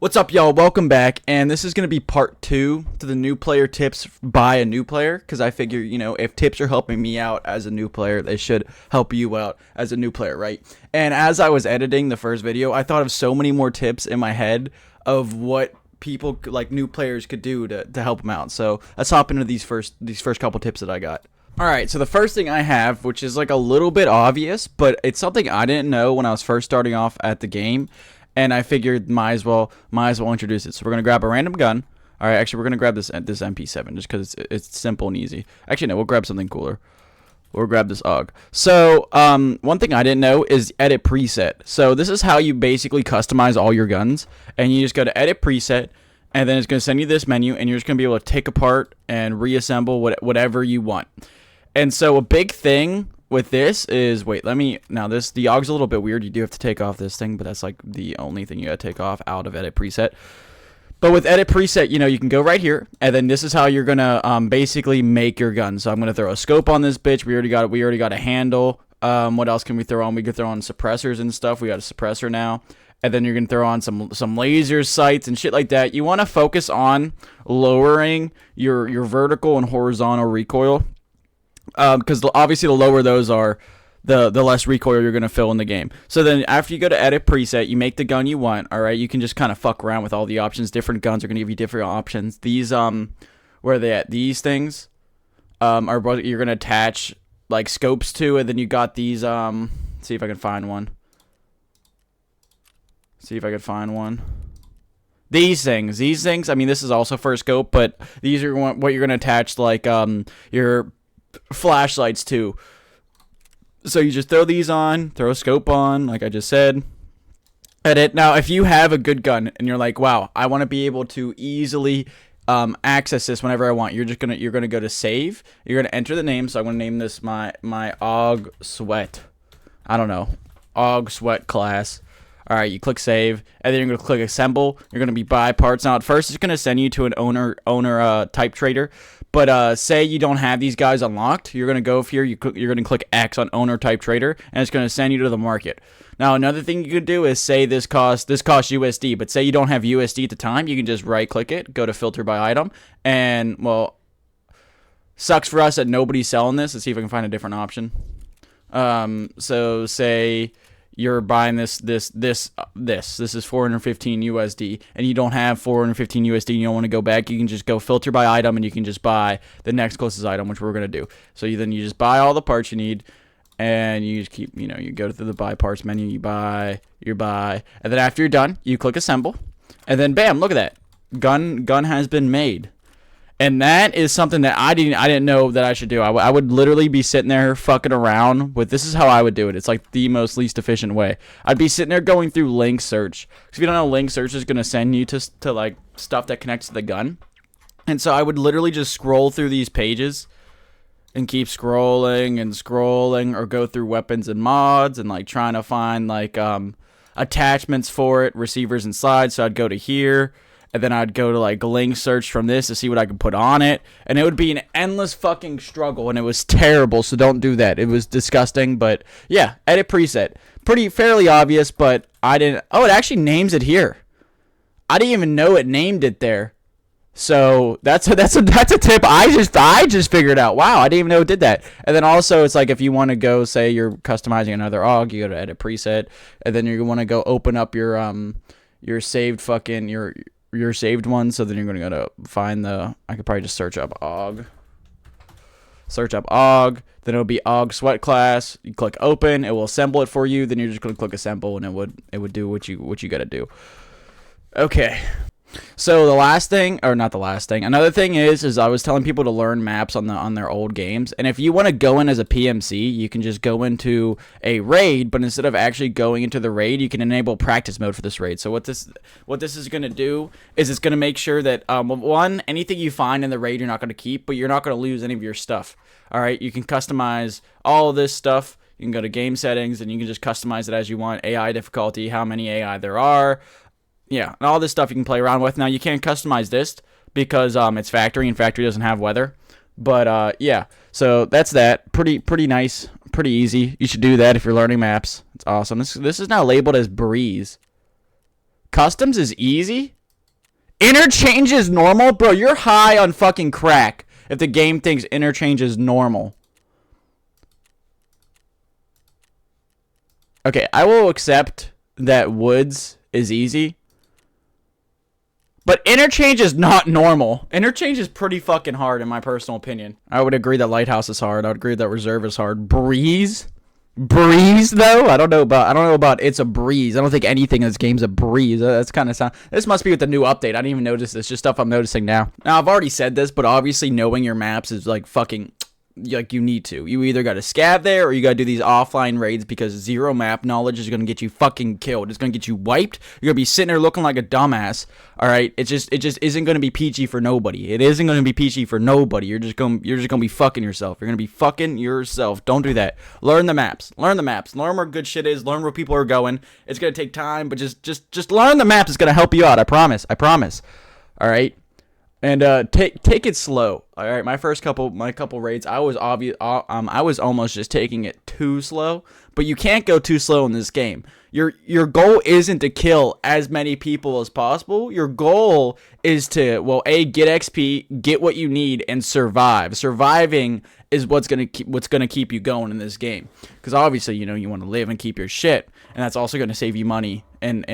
What's up, y'all? Welcome back, and this is going to be part 2 to the new player tips by a new player, because I figure, if tips are helping me out as a new player, they should help you out as a new player, right? And as I was editing the first video, I thought of so many more tips in my head of what people, like new players, could do to help them out. So let's hop into these first couple tips that I got. Alright, so the first thing I have, which is like a little bit obvious, but it's something I didn't know when I was first starting off at the game, and I figured might as well introduce it. So we're gonna grab a random gun. All right, actually we're gonna grab this MP7 just because it's simple and easy. Actually no, we'll grab something cooler. We'll grab this AUG. So one thing I didn't know is edit preset. So this is how you basically customize all your guns, and you just go to edit preset, and then it's gonna send you this menu, and you're just gonna be able to take apart and reassemble whatever you want. And so a big thing with this is, the AUG's a little bit weird. You do have to take off this thing, but that's like the only thing you gotta take off out of edit preset. But with edit preset, you can go right here, and then this is how you're gonna basically make your gun. So I'm gonna throw a scope on this bitch. We already got a handle. What else can we throw on? We could throw on suppressors and stuff. We got a suppressor now. And then you're gonna throw on some laser sights and shit like that. You wanna focus on lowering your vertical and horizontal recoil. Because obviously the lower those are, the less recoil you're going to fill in the game. So then after you go to edit preset, you make the gun you want, alright? You can just kind of fuck around with all the options. Different guns are going to give you different options. These, where are they at? These things, are what you're going to attach, like, scopes to, and then you got these, see if I can find one. These things, I mean, this is also for a scope, but these are what you're going to attach, like, your flashlights too. So you just throw these on, throw a scope on, like I just said. Edit. Now, if you have a good gun and you're like, wow, I want to be able to easily access this whenever I want, you're gonna go to save. You're gonna enter the name. So I'm gonna name this my AUG Sweat. I don't know, AUG Sweat class. All right, you click save, and then you're gonna click assemble. You're gonna be buy parts. Now, at first, it's gonna send you to an owner type trader. But say you don't have these guys unlocked, you're gonna go here. You're gonna click X on owner type trader, and it's gonna send you to the market. Now, another thing you could do is say this costs USD, but say you don't have USD at the time, you can just right click it, go to filter by item, and well, sucks for us that nobody's selling this. Let's see if I can find a different option. So say you're buying this is 415 USD, and you don't have 415 USD, and you don't want to go back, you can just go filter by item, and you can just buy the next closest item, which we're going to do. So you just buy all the parts you need, and you just keep, you go through the buy parts menu, you buy, and then after you're done, you click assemble, and then bam, look at that. Gun has been made. And that is something that I didn't know that I should do. I would literally be sitting there fucking around with, this is how I would do it. It's like the most least efficient way. I'd be sitting there going through link search. Because if you don't know, link search is going to send you to like stuff that connects to the gun. And so I would literally just scroll through these pages and keep scrolling and scrolling, or go through weapons and mods and like trying to find like attachments for it, receivers and slides. So I'd go to here. And then I'd go to like link search from this to see what I could put on it. And it would be an endless fucking struggle. And it was terrible. So don't do that. It was disgusting. But yeah, edit preset. Fairly obvious, but I didn't. Oh, it actually names it here. I didn't even know it named it there. So that's a tip I just figured out. Wow, I didn't even know it did that. And then also it's like if you want to go, say you're customizing another AUG, you go to edit preset. And then you want to go open up your saved your saved one. So then you're going to go to find I could probably just search up AUG. Then it'll be AUG Sweat class. You click open, it will assemble it for you. Then you're just going to click assemble, and it would do what you got to do. Okay. So another thing is I was telling people to learn maps on their old games, and if you want to go in as a PMC, you can just go into a raid, but instead of actually going into the raid, you can enable practice mode for this raid. So what this is going to do is it's going to make sure that one, anything you find in the raid you're not going to keep, but you're not going to lose any of your stuff. All right, you can customize all of this stuff. You can go to game settings, and you can just customize it as you want. AI difficulty, how many AI there are. Yeah, and all this stuff you can play around with. Now, you can't customize this because it's factory, and factory doesn't have weather. But, yeah, so that's that. Pretty nice, pretty easy. You should do that if you're learning maps. It's awesome. This is now labeled as Breeze. Customs is easy. Interchange is normal? Bro, you're high on fucking crack if the game thinks interchange is normal. Okay, I will accept that woods is easy. But interchange is not normal. Interchange is pretty fucking hard in my personal opinion. I would agree that lighthouse is hard. I would agree that reserve is hard. Breeze? Breeze though? I don't know about it's a breeze. I don't think anything in this game's a breeze. That's kind of sound. This must be with the new update. I didn't even notice this. Just stuff I'm noticing now. Now I've already said this, but obviously knowing your maps is like fucking like you need to. You either got to scav there or you got to do these offline raids because zero map knowledge is going to get you fucking killed. It's going to get you wiped. You're going to be sitting there looking like a dumbass. All right? It just isn't going to be PG for nobody. It isn't going to be PG for nobody. You're just going to be fucking yourself. You're going to be fucking yourself. Don't do that. Learn the maps. Learn the maps. Learn where good shit is. Learn where people are going. It's going to take time, but just learn the maps. It's going to help you out. I promise. I promise. All right? And take it slow. All right, my couple raids, I was almost just taking it too slow. But you can't go too slow in this game. Your goal isn't to kill as many people as possible. Your goal is to get XP, get what you need, and survive. Surviving is what's gonna keep you going in this game. Because obviously, you want to live and keep your shit, and that's also gonna save you money in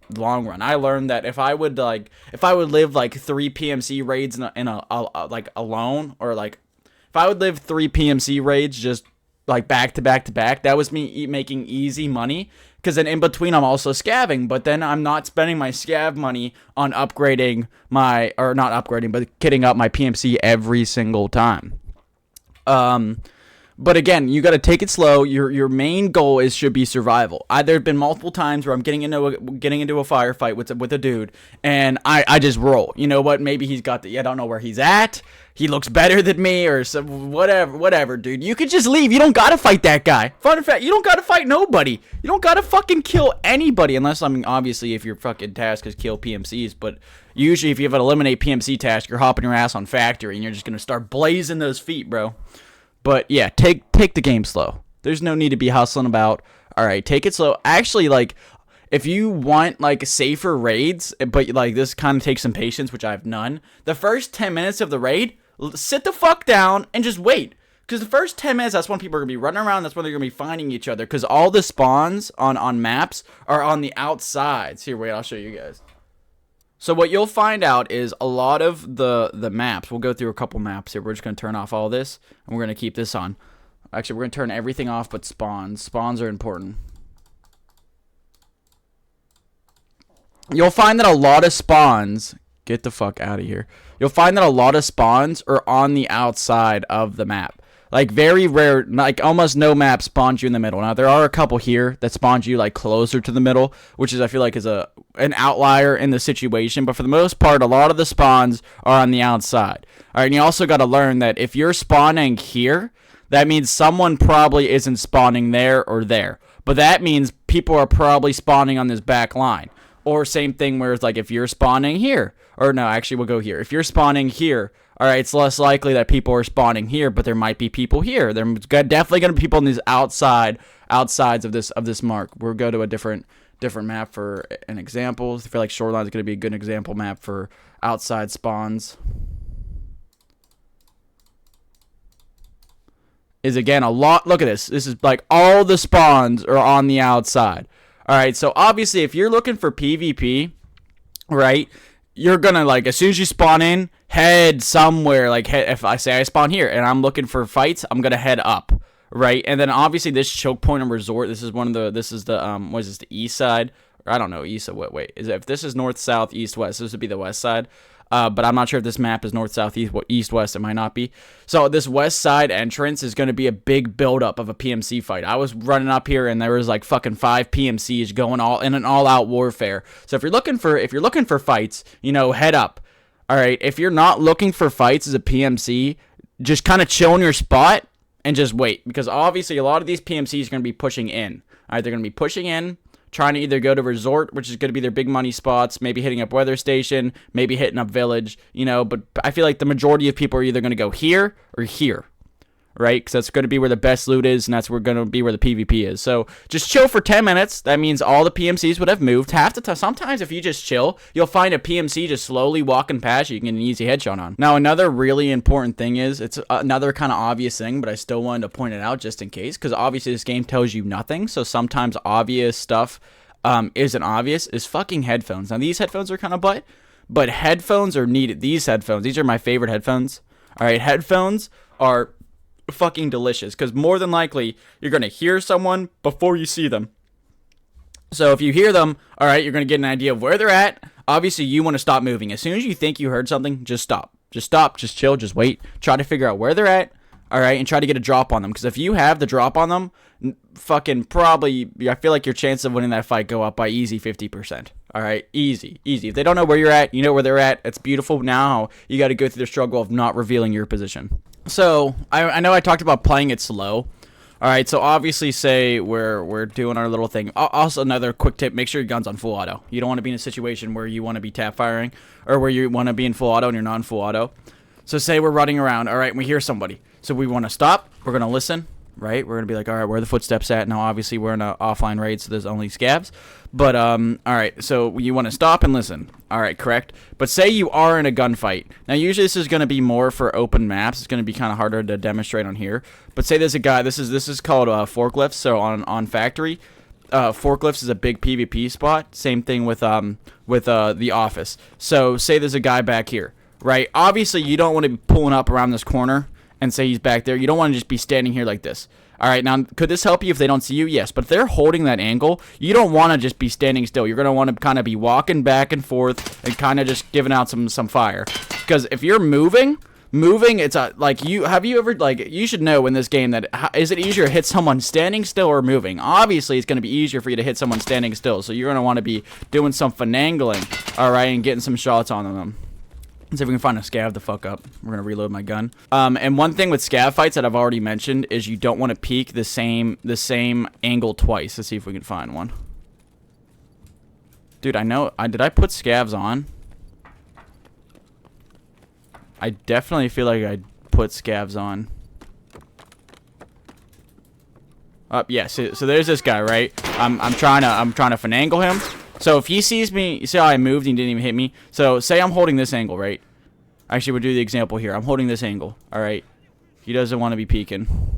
the long run. I learned that if I would live like 3 PMC raids in a like alone, or like if I would live 3 PMC raids just like back to back to back, that was me making easy money. Because then in between I'm also scavving, but then I'm not spending my scav money on not upgrading, but kitting up my PMC every single time. But again, you got to take it slow. Your main goal should be survival. There have been multiple times where I'm getting into a firefight with a dude, and I just roll. You know what? Maybe he's got I don't know where he's at. He looks better than me, or some whatever, dude. You could just leave. You don't gotta fight that guy. Fun fact: you don't gotta fight nobody. You don't gotta fucking kill anybody, unless obviously if your fucking task is kill PMCs. But usually, if you have an eliminate PMC task, you're hopping your ass on factory, and you're just gonna start blazing those feet, bro. But yeah, take the game slow. There's no need to be hustling about. All right, take it slow. Actually, like, if you want like safer raids, but like this kind of takes some patience, which I have none. The first 10 minutes of the raid, sit the fuck down and just wait. Because the first 10 minutes, that's when people are gonna be running around. That's when they're gonna be finding each other. Because all the spawns on maps are on the outsides. Here, wait, I'll show you guys. So what you'll find out is a lot of the maps, we'll go through a couple maps here. We're just going to turn off all this, and we're going to keep this on. Actually, we're going to turn everything off but spawns. Spawns are important. You'll find that a lot of spawns, get the fuck out of here. You'll find that a lot of spawns are on the outside of the map. Like, very rare, like, almost no map spawns you in the middle. Now, there are a couple here that spawns you, like, closer to the middle, which is, I feel like, is an outlier in the situation. But for the most part, a lot of the spawns are on the outside. All right, and you also got to learn that if you're spawning here, that means someone probably isn't spawning there or there. But that means people are probably spawning on this back line. Or same thing where it's like, if you're spawning here, or no, actually, we'll go here. If you're spawning here, all right, it's less likely that people are spawning here, but there might be people here. There's definitely going to be people on these outsides of this mark. We'll go to a different map for an example. I feel like Shoreline is going to be a good example map for outside spawns. Is again a lot. Look at this. This is like all the spawns are on the outside. All right, so obviously if you're looking for PvP, right, you're gonna, like, as soon as you spawn in, head somewhere. Like, if I say I spawn here and I'm looking for fights, I'm gonna head up, right? And then obviously this choke point and resort, this is the what is this, the east side? Or I don't know, east of what? Wait, if this is north, south, east, west, this would be the west side. But I'm not sure if this map is north, south, east, west. It might not be. So this west side entrance is going to be a big buildup of a PMC fight. I was running up here and there was like fucking 5 PMCs going all in an all-out warfare. So if you're looking for fights, head up. All right. If you're not looking for fights as a PMC, just kind of chill in your spot and just wait, because obviously a lot of these PMCs are going to be pushing in. All right, they're going to be pushing in, trying to either go to resort, which is going to be their big money spots, maybe hitting up weather station, maybe hitting up village, but I feel like the majority of people are either going to go here or here, right? Because that's going to be where the best loot is, and that's going to be where the PvP is. So just chill for 10 minutes. That means all the PMCs would have moved. Half the time, sometimes if you just chill, you'll find a PMC just slowly walking past you. You can get an easy headshot on. Now, another really important thing is, it's another kind of obvious thing, but I still wanted to point it out just in case, because obviously this game tells you nothing. So sometimes obvious stuff isn't obvious, is fucking headphones. Now, these headphones are kind of butt, but headphones are needed. These are my favorite headphones. All right, headphones are fucking delicious, because more than likely you're going to hear someone before you see them. So if you hear them, all right, you're going to get an idea of where they're at. Obviously, you want to stop moving. As soon as you think you heard something, just stop. Just stop, just chill, just wait. Try to figure out where they're at, all right, and try to get a drop on them. Because if you have the drop on them, fucking probably, I feel like your chances of winning that fight go up by easy 50%. All right, easy. If they don't know where you're at, you know where they're at. It's beautiful. Now you got to go through the struggle of not revealing your position. So I know I talked about playing it slow. All right, so obviously, say we're doing our little thing. Also, another quick tip: make sure your gun's on full auto. You don't want to be in a situation where you want to be tap firing, or where you want to be in full auto and you're not in full auto. So say we're running around, all right, and we hear somebody. So we want to stop. We're gonna listen, right? We're gonna be like, all right, where are the footsteps at? Now, obviously, we're in an offline raid, so there's only scavs. But all right, so you want to stop and listen. All right, correct. But say you are in a gunfight. Now, usually this is going to be more for open maps. It's going to be kind of harder to demonstrate on here. But say there's a guy. This is called forklifts. So on factory, forklifts is a big PvP spot. Same thing with the office. So say there's a guy back here, right? Obviously, you don't want to be pulling up around this corner and say he's back there. You don't want to just be standing here like this. All right, now, could this help you if they don't see you? Yes, but if they're holding that angle, you don't want to just be standing still. You're going to want to kind of be walking back and forth and kind of just giving out some fire. Because if you're moving, it's like, you should know in this game that, is it easier to hit someone standing still or moving? Obviously, it's going to be easier for you to hit someone standing still, so you're going to want to be doing some finagling, all right, and getting some shots on them. Let's see if we can find a scav the fuck up. We're going to reload my gun. And one thing with scav fights that I've already mentioned is you don't want to peek the same angle twice. Let's see if we can find one. Dude, did I put scavs on? I definitely feel like I put scavs on. Yeah, so there's this guy, right? I'm trying to finagle him. So if he sees me, you see how I moved and he didn't even hit me? So say I'm holding this angle, right? Actually, we'll do the example here. I'm holding this angle, all right? He doesn't want to be peeking. All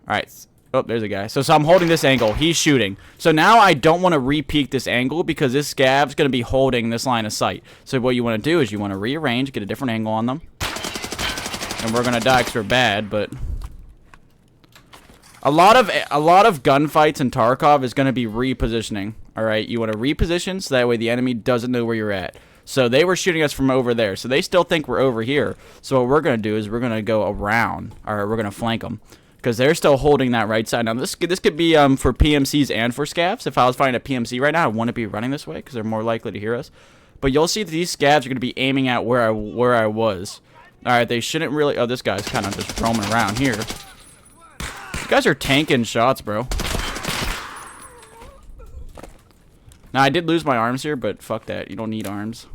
right. Oh, there's a guy. So I'm holding this angle. He's shooting. So now I don't want to re-peek this angle because this scav's going to be holding this line of sight. So what you want to do is you want to rearrange, get a different angle on them. And we're going to die because we're bad, but... A lot of gunfights in Tarkov is going to be repositioning, all right? You want to reposition so that way the enemy doesn't know where you're at. So they were shooting us from over there, so they still think we're over here. So what we're going to do is we're going to go around, all right? We're going to flank them because they're still holding that right side. Now, this could be for PMCs and for scavs. If I was fighting a PMC right now, I wouldn't be running this way because they're more likely to hear us. But you'll see that these scavs are going to be aiming at where I was. All right, they shouldn't really... Oh, this guy's kind of just roaming around here. You guys are tanking shots, bro. Now, I did lose my arms here, but fuck that. You don't need arms.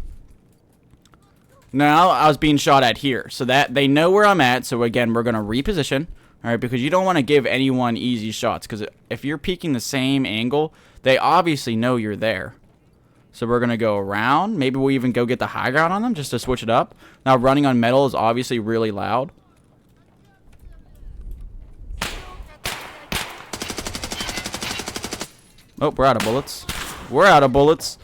Now, I was being shot at here. So that they know where I'm at. So, again, we're going to reposition. All right, because you don't want to give anyone easy shots. Because if you're peeking the same angle, they obviously know you're there. So we're going to go around. Maybe we'll even go get the high ground on them just to switch it up. Now, running on metal is obviously really loud. Oh, we're out of bullets. We're out of bullets.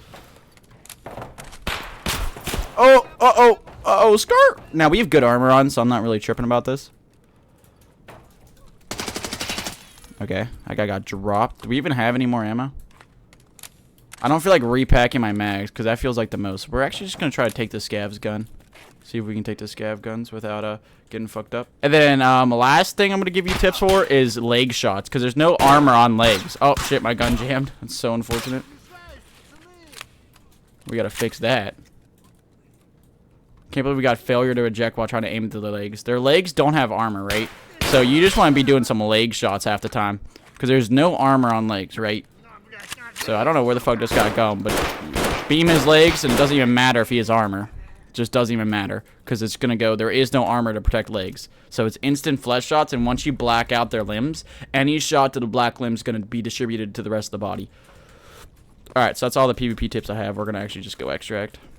Oh, uh-oh, skirt. Now, we have good armor on, so I'm not really tripping about this. Okay, that guy got dropped. Do we even have any more ammo? I don't feel like repacking my mags, because that feels like the most. We're actually just going to try to take the scav's gun. See if we can take the scav guns without getting fucked up. And then last thing I'm going to give you tips for is leg shots, because there's no armor on legs. Oh, shit, my gun jammed. That's so unfortunate. We got to fix that. Can't believe we got failure to eject while trying to aim into the legs. Their legs don't have armor, right? So you just want to be doing some leg shots half the time, because there's no armor on legs, right? So I don't know where the fuck this guy going, but beam his legs, and it doesn't even matter if he has armor. Just doesn't even matter because it's going to go, there is no armor to protect legs. So it's instant flesh shots, and once you black out their limbs, any shot to the black limb is going to be distributed to the rest of the body. Alright, so that's all the PvP tips I have. We're going to actually just go extract.